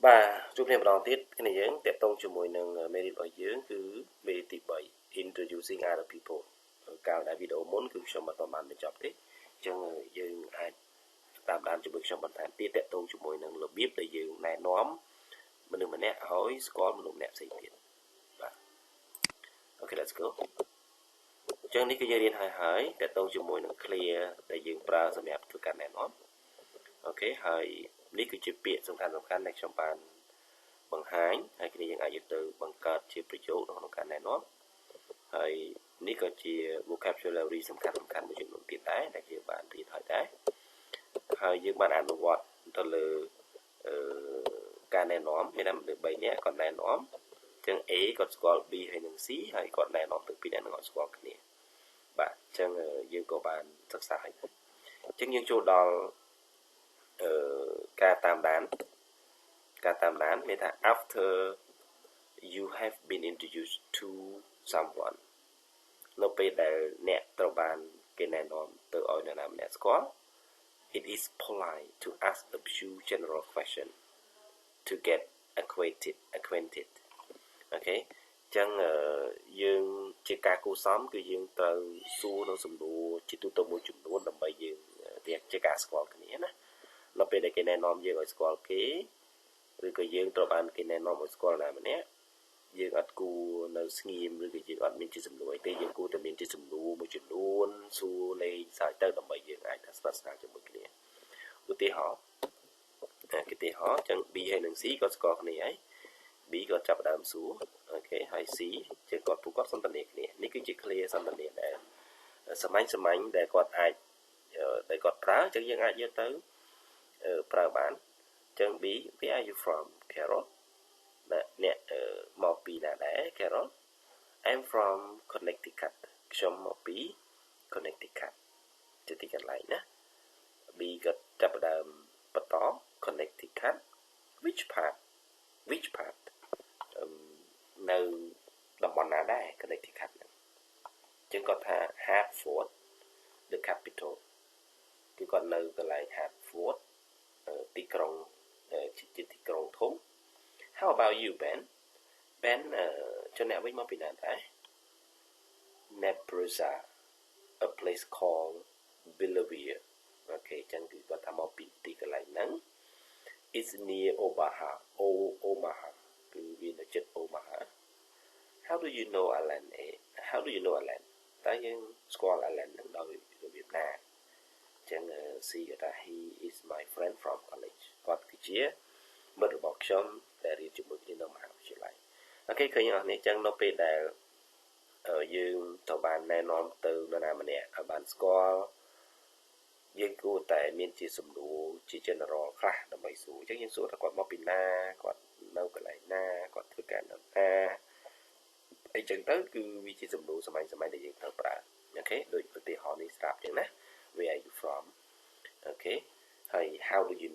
Và chụp này bằng tiết cái này dưỡng tiếp tục cho mùi nâng mê đi bởi dưỡng cứ mê đi bởi introducing other people cao đại video muốn cứ xong mặt bằng mình chọc thế chân dưỡng ai tạm đàn cho bước xong bằng thản tiết tiếp tục cho mùi nâng lập biết để dưỡng này nóm mình đừng mà nét hỏi score một lúc nét xây tiết ok let's go chân đi cái dây điện hai hỏi tiếp tục cho mùi nâng clear để dưỡng pra xong đẹp cho cả này nóm ok hỏi lý cứ chụp biệt xong khăn này trong bàn bằng hai hay cái nàyยังอาจจะtừ bằng card ជាប្រយោគក្នុងការណែនាំហើយនេះក៏ជា vocabulary សំខាន់មួយចំនួនទៀតដែរដែលយើងបានរៀនហើយដែរហើយយើងបានអនុវត្តទៅលើការណែនាំមានតែលើ3នាក់គាត់ណែនាំអញ្ចឹង A គាត់ស្គាល់ B ហើយនិង C ហើយគាត់ណែនាំទាំងពីរនាក់នឹងអត់ស្គាល់គ្នាបាទអញ្ចឹងយើងក៏បានសិក្សាហើយអញ្ចឹងយើងចូលដល់ការតាមដានមានថា after you have been introduced to someone នៅពេលដែលអ្នកត្រូវបានគេណែនាំទៅឲ្យនរណាម្នាក់ស្គាល់ it is polite to ask a few general questions to get acquainted okay ចឹងយើងជាការគួរសមគឺយើងត្រូវសួរនៅសំណួរជាទូទៅមួយចំនួនដើម្បីយើងជាការស្គាល់គ្នាណានៅពេលដែលគេណែនាំយើងឲ្យស្គាល់គេឬក៏យើងត្រូវបានគេណែនាំឲ្យស្គាល់ណាម្នាក់យើងអត់គួរនៅស្ងៀមឬក៏យើងអត់មានជាសំណួរអីទេយើងគួរតែមានជាសំណួរមួយចំនួនសួរលេងសើចទៅដើម្បីយើងអាចស្និទ្ធស្នាលជាមួយគ្នាឧទាហរណ៍ចឹង B ហើយនិង C ក៏ស្គាល់គ្នាហើយ B ក៏ចាប់ដើមសួរអូខេហើយ C ជាគាត់ពួកគាត់សន្ទនាគ្នានេះគឺជា clear សន្ទនាដែលសាមញ្ញដែលគាត់អាចដែលគាត់ប្រើចឹងយើងអាចយកទៅប្រើបានចឹង B where are you from Carol អ្នកមកពីណាដែរ Carol I'm from Connecticut ខ្ញុំមកពី Connecticut ជាទីកន្លែងណា B ក៏ចាប់ផ្ដើមបន្ត Connecticut which part នៅតំបន់ណាដែរ Connecticut ហ្នឹងចឹងគាត់ថា Hartford the capital គឺគាត់នៅកន្លែង Hartford ទីក្រុងជាទីក្រុងធំ How about you Ben ជនអ្នកវិញមកពីណាដែរ Nebraska a place called Bellevue អូខេចឹងគឺគាត់ថាមកពីទីកន្លែងហ្នឹង It's near Omaha គឺវានៅជិត Omaha How do you know Alan តើយើងស្គាល់ Alan នឹងដោយរបៀបណាចឹង C គាត់ថា he is my friend from college គាត់គឺជាមិត្តរបស់ខ្ញុំដែលរៀនជាមួយគ្នានៅមហាវិទ្យាល័យអូខេឃើញអស់នេះចឹងនៅពេលដែលយើងត្រូវបានណែនាំទៅនរណាម្នាក់ឲ្យបានស្គាល់យើងគួរតែមានជាសំណួរជា general ខ្លះដើម្បីសួរចឹងយើងសួរថាគាត់មកពីណាគាត់នៅកន្លែងណាគាត់ធ្វើការនៅណាអីចឹងទៅគឺវាជាសំណួរសាមញ្ញដែលយើងត្រូវប្រើអូខេដូចឧទាហរណ៍នេះស្រាប់ចឹងណា Where are you from អូខេហើយ How do you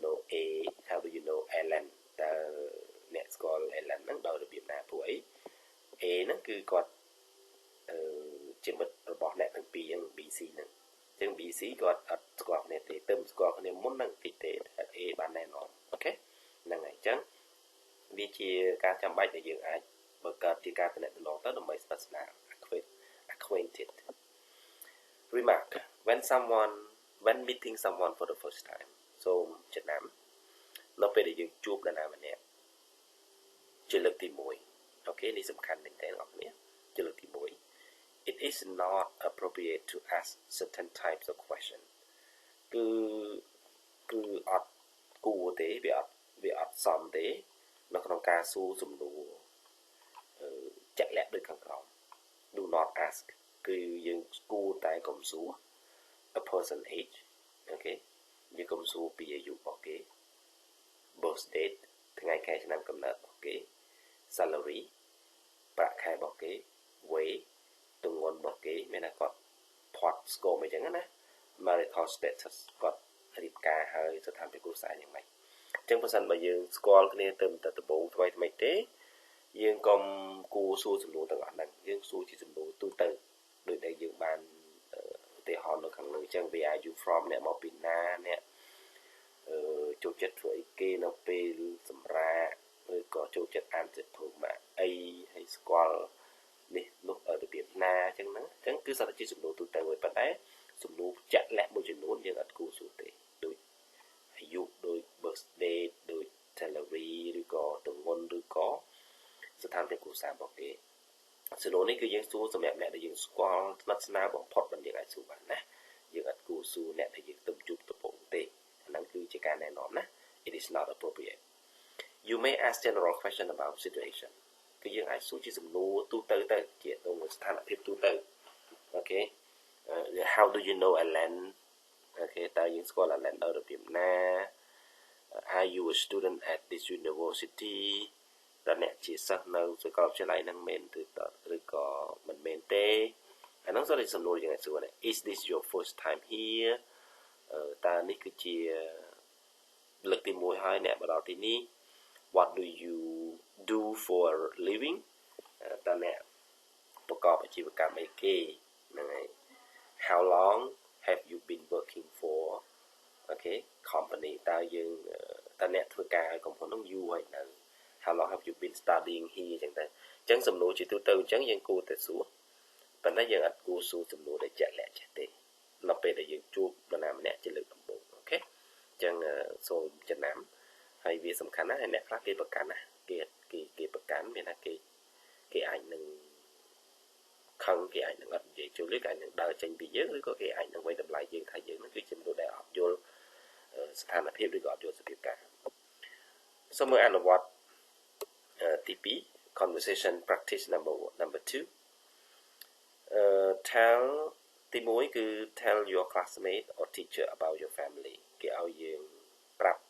know Alan តើអ្នកស្គាល់ Alan ហ្នឹងដោយរបៀបណាព្រោះអី A ហ្នឹងគឺគាត់ជាមិត្តរបស់អ្នកទាំងពីរហ្នឹង BC ហ្នឹងចឹង BC គាត់អត់ស្គាល់គ្នាទេទៅស្គាល់គ្នាមុនហ្នឹងតិចទេ A បានណែនាំអូខេហ្នឹងហើយចឹងវាជាការចាំបាច់ដែលយើងអាចបើកើតជាការតំណែងទៅដើម្បីស្និទ្ធស្នាល acquainted Remark when meeting someone for the first time សូមចំណាំនៅពេលដែលយើងជួបនរណាម្នាក់ជាលើកទី1អូខេនេះសំខាន់មែនទែនបងប្អូនជាលើកទី1 It is not appropriate to ask certain types of question គឺអត់គួរទេវាអត់សមទេនៅក្នុងការសួរសំណួរជាក់លាក់ដូចខាងក្រោម Do not ask គឺយើងគួរតែកុំសួរ a person age អូខេយើងកុំសួរពីអាយុរបស់គេ birth date ថ្ងៃខែឆ្នាំកំណើតរបស់គេ salary ប្រាក់ខែរបស់គេ weight ទម្ងន់របស់គេមានតែគាត់ផាត់ស្គមអីចឹងណា marital status គាត់រៀបការហើយស្ថានភាពគ្រួសារយ៉ាងម៉េចអញ្ចឹងបើសិនបើយើងស្គាល់គ្នាទៅតែដំបូងថ្មីទេយើងកុំគួរសួរសំណួរទាំងអស់ហ្នឹងយើងសួរជាសំណួរទូទៅដោយដែលយើងបានឧទាហរណ៍នៅខាងលើអញ្ចឹង Where are you from អ្នកមកពីណាអ្នកចូលចិត្តធ្វើអីគេនៅពេលសម្រាក គឺសតជាសំណួរទូទៅមួយប៉ុន្តែសំណួរជាក់លាក់មួយចំនួនយើងអត់គួរសួរទេដូចអាយុដូច birthday ដូច salary ឬក៏ទម្ងន់ឬក៏ស្ថានភាពគ្រួសាររបស់គេសំណួរនេះគឺយើងសួរសម្រាប់អ្នកដែលយើងស្គាល់ស្និទ្ធស្នាលបំផុតមិនយើងអាចសួរបានណាយើងអត់គួរសួរអ្នកដែលយើងទៅជួបដំបូងទេអាហ្នឹងគឺជាការណែនាំណា it is not appropriate you may ask general question about situation គឺយើងអាចសួរជាសំណួរទូទៅទៅជាទៅស្ថានភាពទូទៅអូខេ how do you know Alan អូខេតើយើងស្គាល់ Alan ដោយរបៀបណា are you a student at this university តើអ្នកជាសិស្សនៅសាកលវិទ្យាល័យហ្នឹងមែនឬក៏មិនមែនទេអាហ្នឹងសូមសំណួរយើងអាចសួរដែរ is this your first time here តើនេះគឺជាលើកទី1ហើយអ្នកមកដល់ទីនេះ what do you do for a living តើអ្នកប្រកបអាជីវកម្មអីគេហ្នឹងហើយ how long have you been working for okay company តើអ្នកធ្វើការឲ្យក្រុមហ៊ុននោះយូរហើយនៅ how long have you been studying here អញ្ចឹងសំណួរជាទូទៅអញ្ចឹងយើងគួរតែសួរប៉ុន្តែយើងអត់គួរសួរសំណួរដែលជាក់លាក់ចេះទេនៅពេលដែលយើងជួបនរណាម្នាក់ជាលើកដំបូងអូខេអញ្ចឹងសូមចំណាំហើយវាសំខាន់ណាស់ហើយអ្នកខ្លះគេប្រកាន់ណាគេប្រកាន់មានថាគេអាចនឹងខឹងគេអាចនឹងអត់និយាយចូលឬគេអាចនឹងដើរចេញពីយើងឬក៏គេអាចនឹងវាយតម្លៃយើងថាយើងនឹងគឺជាមនុស្សដែលអត់យល់ស្ថានភាពឬក៏អត់យល់សភាពការសូមមើលអនុវត្តទី2 conversation practice number 2 tell ទី1គឺ tell your classmate or teacher about your family គេឲ្យយើងប្រាប់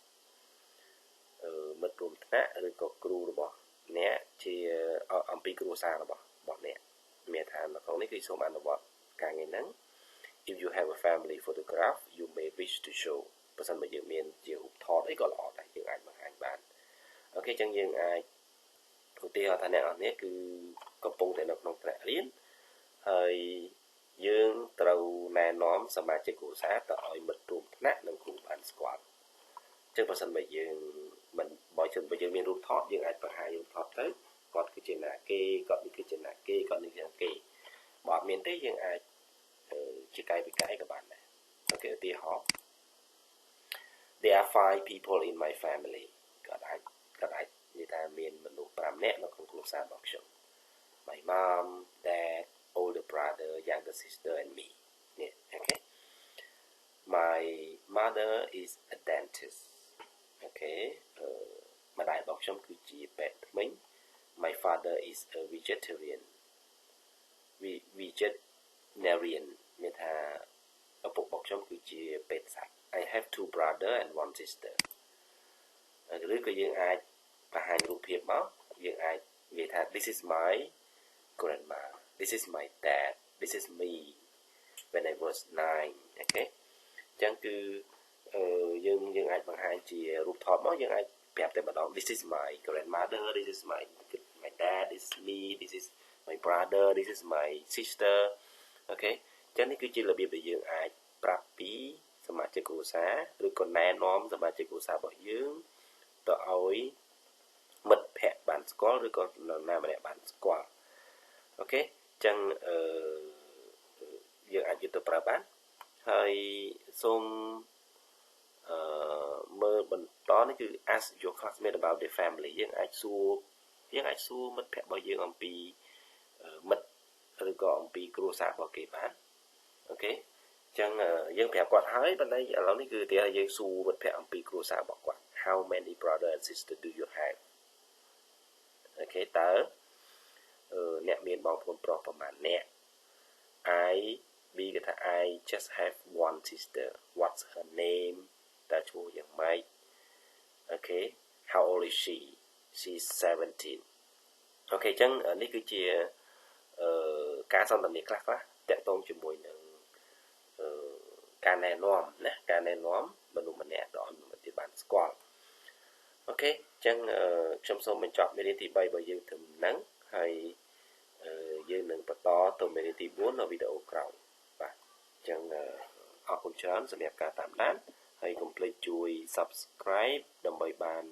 មិត្តរួមថ្នាក់ឬក៏គ្រូរបស់អ្នកជាអំពីគ្រួសាររបស់អ្នកមានថានៅក្នុងនេះគឺសូមអនុវត្តការងារហ្នឹង if you have a family photograph you may wish to show បើសិនបើយើងមានជារូបថតអីក៏ល្អដែរយើងអាចបង្ហាញបានអូខេអញ្ចឹងយើងអាចឧទាហរណ៍ថាអ្នកនរនេះគឺកំពុងតែនៅក្នុងថ្នាក់រៀនហើយយើងត្រូវណែនាំសមាជិកគ្រួសារទៅឲ្យមិត្តរួមថ្នាក់និងគ្រូបានស្គាល់អញ្ចឹងបើសិនបើយើងមិនបើយើងមានរូបថតយើងអាចបង្ហាញរូបថតទៅគាត់គឺជាណាគេគាត់នេះគឺជាណាគេគាត់នេះជាគេបើអត់មានទេយើងអាចជាកាយវិការក៏បានដែរអូខេឧទាហរណ៍ there are 5 people in my family គាត់អាចនិយាយថាមានមនុស្ស5នាក់នៅក្នុងគ្រួសាររបស់ខ្ញុំ my mom dad older brother younger sister and me នេះអូខេ my mother is a dentist អូខេម្ដាយរបស់ខ្ញុំគឺជាពេទ្យធ្មេញ my father is a vegetarian មានថាឪពុករបស់ខ្ញុំគឺជាពេទ្យសាច់ I have 2 brother and 1 sister ឬក៏យើងអាចបង្ហាញរូបភាពមកយើងអាចនិយាយថា this is my grandma this is my dad this is me when I was 9 អូខេអញ្ចឹងគឺយើងអាចបង្ហាញជារូបថតមកយើងអាចប្រាប់តែម្ដង this is my grandmother this is my dad this is me this is my brother this is my sister អូខេអញ្ចឹងនេះគឺជារបៀបដែលយើងអាចប្រាប់ពីសមាជិកគ្រួសារឬក៏ណែនាំសមាជិកគ្រួសាររបស់យើងទៅឲ្យមិត្តភ័ក្តិបានស្គាល់ឬក៏នរណាម្នាក់បានស្គាល់អូខេអញ្ចឹងយើងអាចយកទៅប្រើបានហើយសូមមើលបន្តនេះគឺ ask your classmate about their family យើងអាចសួរមិត្តភ័ក្តិរបស់យើងអំពីមិត្តឬក៏អំពីគ្រួសាររបស់គេបានអូខេអញ្ចឹងយើងប្រាប់គាត់ហើយប៉ុន្តែឥឡូវនេះគឺទីយើងសួរមិត្តភ័ក្តិអំពីគ្រួសាររបស់គាត់ how many brother and sister do you have អូខេតើអ្នកមានបងប្អូនប្រុសប្រមាណអ្នក B គេថា I just have one sister what's her name តើឈ្មោះយ៉ាងម៉េចអូខេ how old is she's 17អូខេអញ្ចឹងនេះគឺជាការសន្ទនាខ្លះតាក់ទងជាមួយនឹងការណែនាំណាការណែនាំមនុស្សម្នាក់ទៅឲ្យមនុស្សទៀតបានស្គាល់អូខេអញ្ចឹងខ្ញុំសូមបញ្ចប់មេរៀនទី3របស់យើងត្រឹមហ្នឹងហើយយើងនឹងបន្តទៅមេរៀនទី4នៅវីដេអូក្រោយបាទអញ្ចឹងអរគុណច្រើនសម្រាប់ការតាមដានហើយកុំភ្លេចជួយ Subscribe ដើម្បីបាន